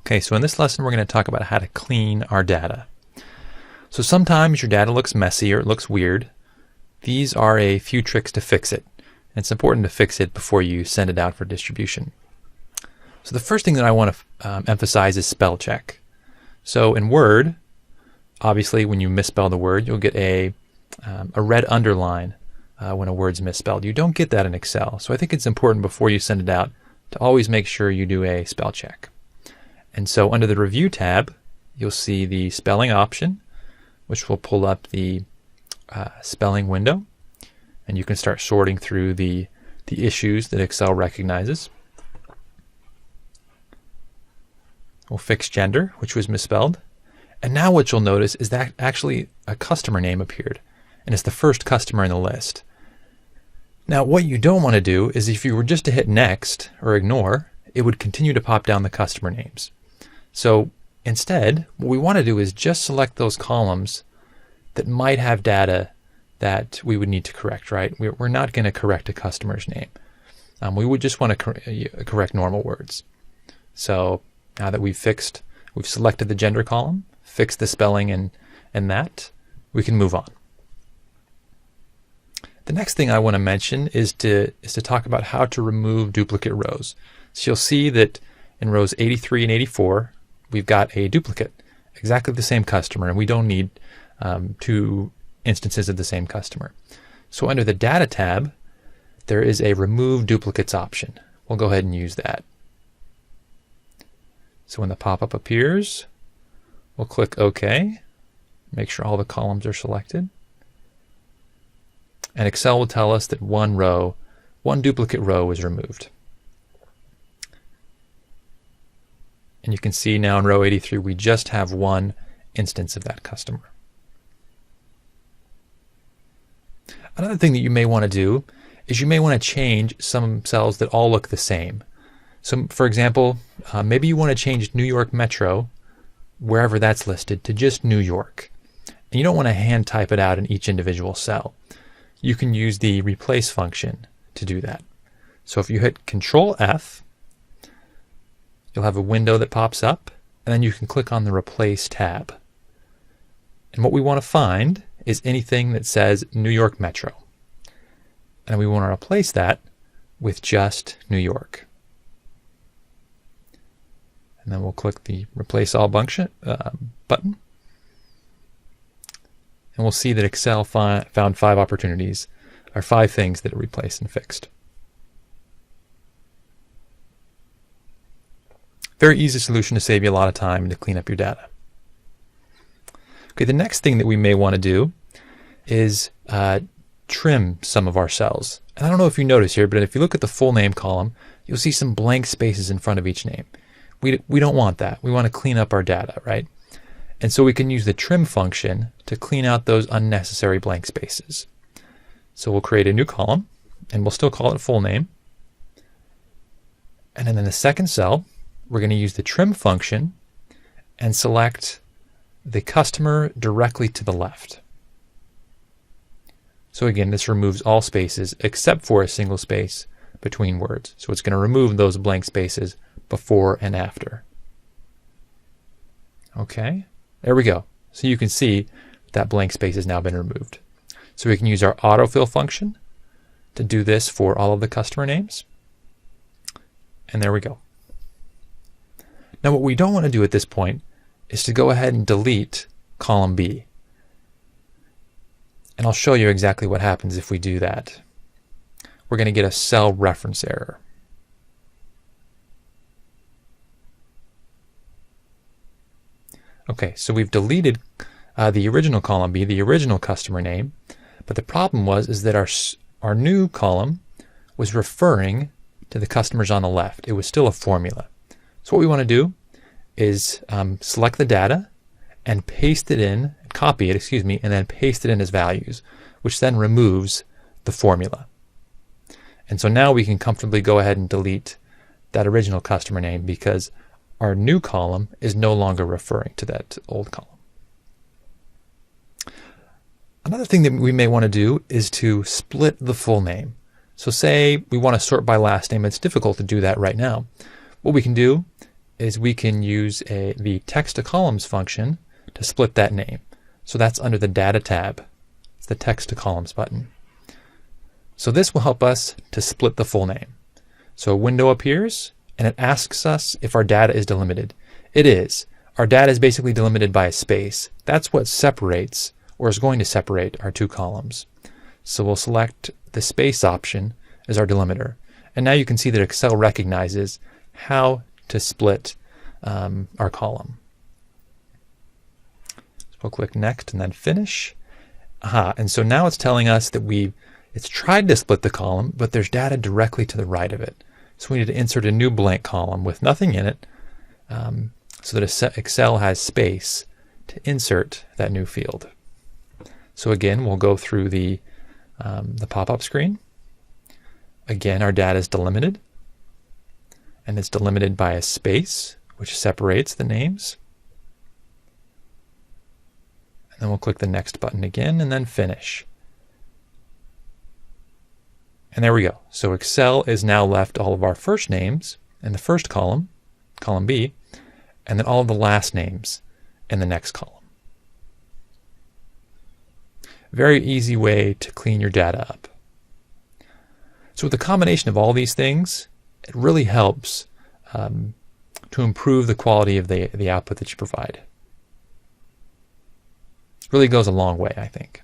Okay, so in this lesson we're going to talk about how to clean our data. So sometimes your data looks messy or it looks weird. These are a few tricks to fix it. And it's important to fix it before you send it out for distribution. So the first thing that I want to emphasize is spell check. So in Word, obviously when you misspell the word, you'll get a red underline when a word's misspelled. You don't get that in Excel. So I think it's important before you send it out to always make sure you do a spell check. And so under the Review tab, you'll see the spelling option, which will pull up the spelling window. And you can start sorting through the issues that Excel recognizes. We'll fix gender, which was misspelled. And now what you'll notice is that actually a customer name appeared. And it's the first customer in the list. Now what you don't want to do is if you were just to hit next or ignore, it would continue to pop down the customer names. So instead, what we want to do is just select those columns that might have data that we would need to correct, right? We're not going to correct a customer's name. We would just want to correct normal words. So now that we've selected the gender column, fixed the spelling and that, we can move on. The next thing I want to mention is to talk about how to remove duplicate rows. So you'll see that in rows 83 and 84, we've got a duplicate, exactly the same customer, and we don't need two instances of the same customer. So under the Data tab, there is a Remove Duplicates option. We'll go ahead and use that. So when the pop-up appears, we'll click OK, make sure all the columns are selected. And Excel will tell us that one duplicate row is removed. And you can see now in row 83, we just have one instance of that customer. Another thing that you may want to do is you may want to change some cells that all look the same. So for example, maybe you want to change New York Metro, wherever that's listed, to just New York. And you don't want to hand type it out in each individual cell. You can use the replace function to do that. So if you hit Control F, you'll have a window that pops up, and then you can click on the Replace tab. And what we want to find is anything that says New York Metro. And we want to replace that with just New York. And then we'll click the Replace All button. And we'll see that Excel found 5 things that it replaced and fixed. Very easy solution to save you a lot of time and to clean up your data. Okay, the next thing that we may want to do is trim some of our cells. And I don't know if you notice here, but if you look at the full name column, you'll see some blank spaces in front of each name. We don't want that. We want to clean up our data, right? And so we can use the trim function to clean out those unnecessary blank spaces. So we'll create a new column, and we'll still call it full name. And then in the second cell, we're going to use the trim function and select the customer directly to the left. So again, this removes all spaces except for a single space between words. So it's going to remove those blank spaces before and after. Okay, there we go. So you can see that blank space has now been removed. So we can use our autofill function to do this for all of the customer names. And there we go. Now what we don't want to do at this point is to go ahead and delete column B. And I'll show you exactly what happens if we do that. We're going to get a cell reference error. Okay, so we've deleted the original column B, the original customer name, but the problem is that our new column was referring to the customers on the left. It was still a formula. So what we want to do is select the data and paste it in, copy it, and then paste it in as values, which then removes the formula. And so now we can comfortably go ahead and delete that original customer name because our new column is no longer referring to that old column. Another thing that we may want to do is to split the full name. So say we want to sort by last name. It's difficult to do that right now. What we can do is we can use the text to columns function to split that name. So that's under the Data tab. It's the text to columns button. So this will help us to split the full name. So a window appears and it asks us if our data is delimited. It is. Our data is basically delimited by a space. That's what separates, or is going to separate, our two columns. So we'll select the space option as our delimiter. And now you can see that Excel recognizes how to split our column. So we'll click Next and then Finish. And so now it's telling us that it's tried to split the column, but there's data directly to the right of it. So we need to insert a new blank column with nothing in it, so that Excel has space to insert that new field. So again, we'll go through the pop-up screen. Again, our data is delimited, and it's delimited by a space, which separates the names. And then we'll click the Next button again, and then Finish. And there we go. So Excel is now left all of our first names in the first column, column B, and then all of the last names in the next column. Very easy way to clean your data up. So with the combination of all these things, it really helps to improve the quality of the output that you provide. Really goes a long way, I think.